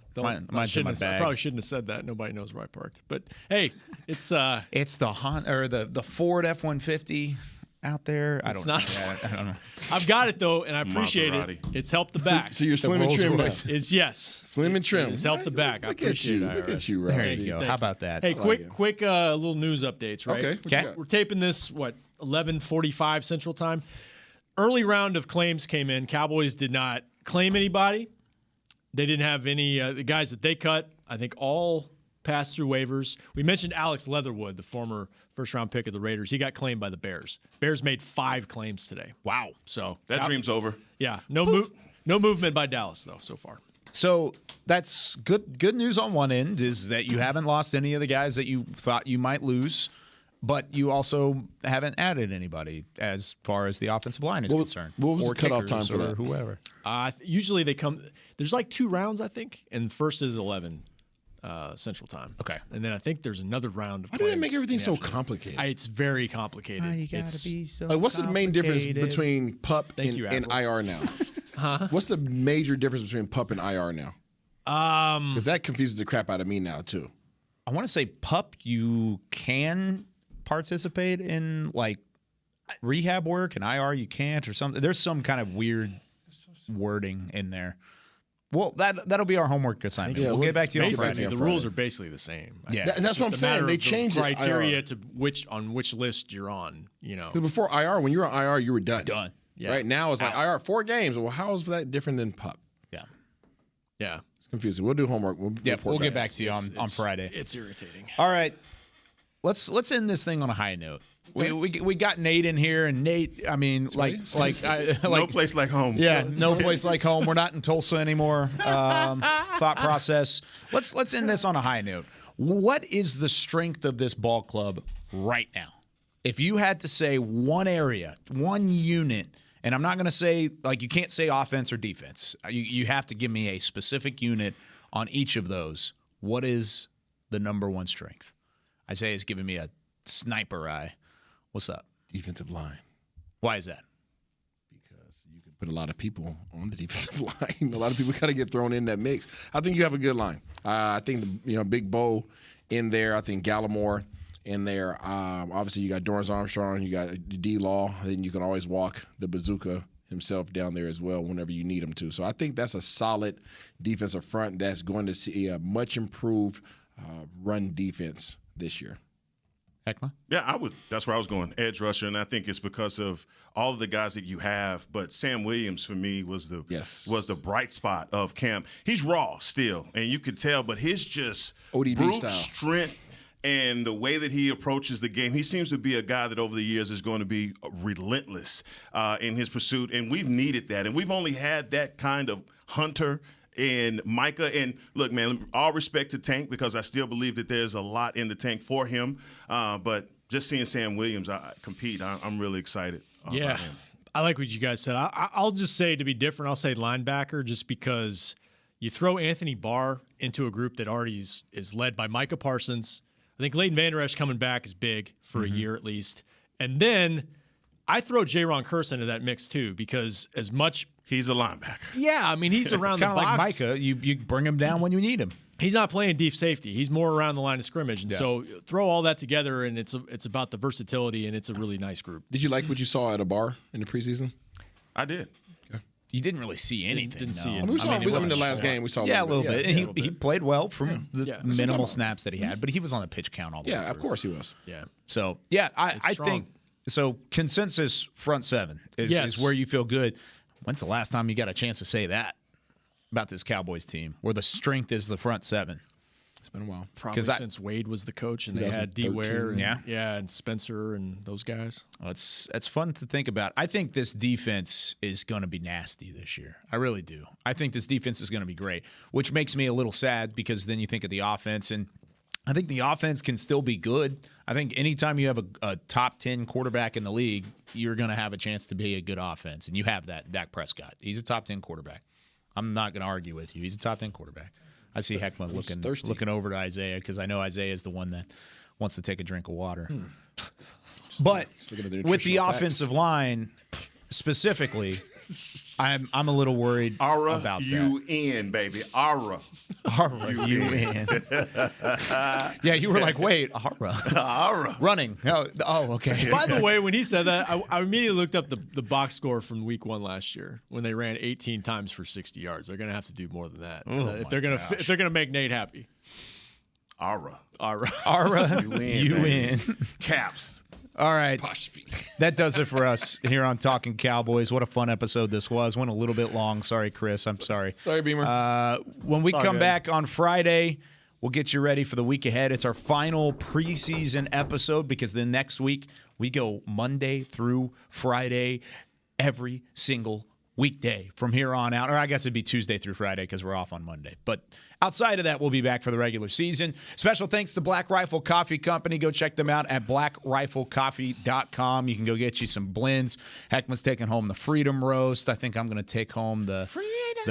Mine's in my bag. I probably shouldn't have said that. Nobody knows where I parked. But hey, it's the Honda or the Ford F-150 out there. I don't know. I've got it though, and I appreciate Maserati. it. It's helped the back. So you're slim and trim now. It's yes. Slim and trim. It's helped the back. I appreciate it. Look at you, right? There you go. How about that? Hey, quick little news updates, right? Okay. We're taping this 11:45 Central Time. Early round of claims came in. Cowboys did not claim anybody. They didn't have any the guys that they cut. I think all passed through waivers. We mentioned Alex Leatherwood, the former first-round pick of the Raiders. He got claimed by the Bears. Bears made 5 claims today. Wow. So that dream's over. Yeah. No movement by Dallas though so far. So that's good news on one end is that you haven't lost any of the guys that you thought you might lose, but you also haven't added anybody as far as the offensive line is concerned. What was the cutoff time for that? Whoever. Usually they come. There's like 2 rounds, I think, and first is 11 Central Time. Okay, and then I think there's another round of. Why do they make everything so complicated? It's very complicated. You gotta be so. What's the main difference between PUP and IR now? What's the major difference between PUP and IR now? Because that confuses the crap out of me now too. I want to say PUP, you can participate in like rehab work, and IR you can't, or something. There's some kind of weird wording in there. Well, that'll be our homework assignment. Yeah, we'll get back to you on Friday. The rules are basically the same. Yeah, that's what I'm saying. They changed the criteria it, to which list you're on. You know, because before IR, when you were on IR, you were done. Yeah. Right now it's like IR 4 games. Well, how is that different than PUP? Yeah. It's confusing. We'll do homework. We'll get back to you on Friday. It's irritating. All right, let's end this thing on a high note. We got Nate in here, and Nate, I mean, no place like home. Yeah, no place like home. We're not in Tulsa anymore. Thought process. Let's end this on a high note. What is the strength of this ball club right now? If you had to say one area, one unit, and I'm not going to say, like, you can't say offense or defense. You have to give me a specific unit on each of those. What is the number one strength? Isaiah's giving me a sniper eye. What's up? Defensive line. Why is that? Because you can put a lot of people on the defensive line. A lot of people got to get thrown in that mix. I think you have a good line. I think Big Bo in there. I think Gallimore in there. Obviously, you got Dorrance Armstrong. You got D-Law. Then you can always walk the bazooka himself down there as well whenever you need him to. So I think that's a solid defensive front that's going to see a much improved run defense this year. Heckma? Yeah, I would. That's where I was going, edge rusher, and I think it's because of all of the guys that you have. But Sam Williams for me was the bright spot of camp. He's raw still, and you could tell, but his just ODB brute style strength and the way that he approaches the game, he seems to be a guy that over the years is going to be relentless in his pursuit, and we've needed that, and we've only had that kind of hunter and Micah. And look, man, all respect to Tank because I still believe that there's a lot in the tank for him. But just seeing Sam Williams compete, I'm really excited about him. I like what you guys said. I'll just say, to be different, I'll say linebacker just because you throw Anthony Barr into a group that already is led by Micah Parsons. I think Leighton Vander Esch coming back is big for a year at least. And then I throw Jaron Kearse into that mix too because as much – he's a linebacker. Yeah, I mean, he's around the box. Kind of like Micah. You bring him down when you need him. He's not playing deep safety. He's more around the line of scrimmage. And so throw all that together, and it's about the versatility, and it's a really nice group. Did you like what you saw at a bar in the preseason? I did. You didn't really see anything. Didn't see I mean, we saw him in the last game. We saw a little bit. Yeah, he played well from the minimal snaps that he had, but he was on the pitch count all the way through. Yeah, of course he was. Yeah. So, I think – so consensus front seven is where you feel good. When's the last time you got a chance to say that about this Cowboys team, where the strength is the front seven? It's been a while. Probably since Wade was the coach and they had D. Ware and, and Spencer and those guys. Well, it's fun to think about. I think this defense is going to be nasty this year. I really do. I think this defense is going to be great, which makes me a little sad because then you think of the offense, and I think the offense can still be good. I think anytime you have a top 10 quarterback in the league, you're going to have a chance to be a good offense, and you have that. Dak Prescott. He's a top 10 quarterback. I'm not going to argue with you. He's a top 10 quarterback. I see Heckman looking over to Isaiah because I know Isaiah is the one that wants to take a drink of water. But with the offensive line specifically, I'm a little worried about that. R-U-N, baby. R-U-N. Yeah, you were like, wait, Ara. Running. Oh, okay. By the way, when he said that, I immediately looked up the box score from week 1 last year when they ran 18 times for 60 yards. They're going to have to do more than that if they're going to make Nate happy. Ara. U-N. Caps. All right. That does it for us here on Talkin' Cowboys. What a fun episode this was. Went a little bit long. Sorry, Chris. I'm sorry. Sorry, Beamer. When we come back on Friday, we'll get you ready for the week ahead. It's our final preseason episode because then next week we go Monday through Friday every single weekday from here on out. Or I guess it'd be Tuesday through Friday because we're off on Monday. But outside of that, we'll be back for the regular season. Special thanks to Black Rifle Coffee Company. Go check them out at blackriflecoffee.com. You can go get you some blends. Heckman's taking home the Freedom Roast. I think I'm going to take home the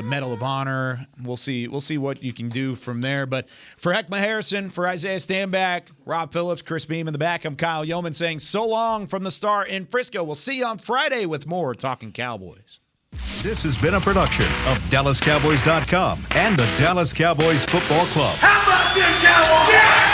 Medal of Honor. We'll see what you can do from there. But for Heckman Harrison, for Isaiah Stanback, Rob Phillips, Chris Beam in the back, I'm Kyle Yeoman saying so long from the Star in Frisco. We'll see you on Friday with more Talkin' Cowboys. This has been a production of DallasCowboys.com and the Dallas Cowboys Football Club. How about this, Cowboys? Yeah!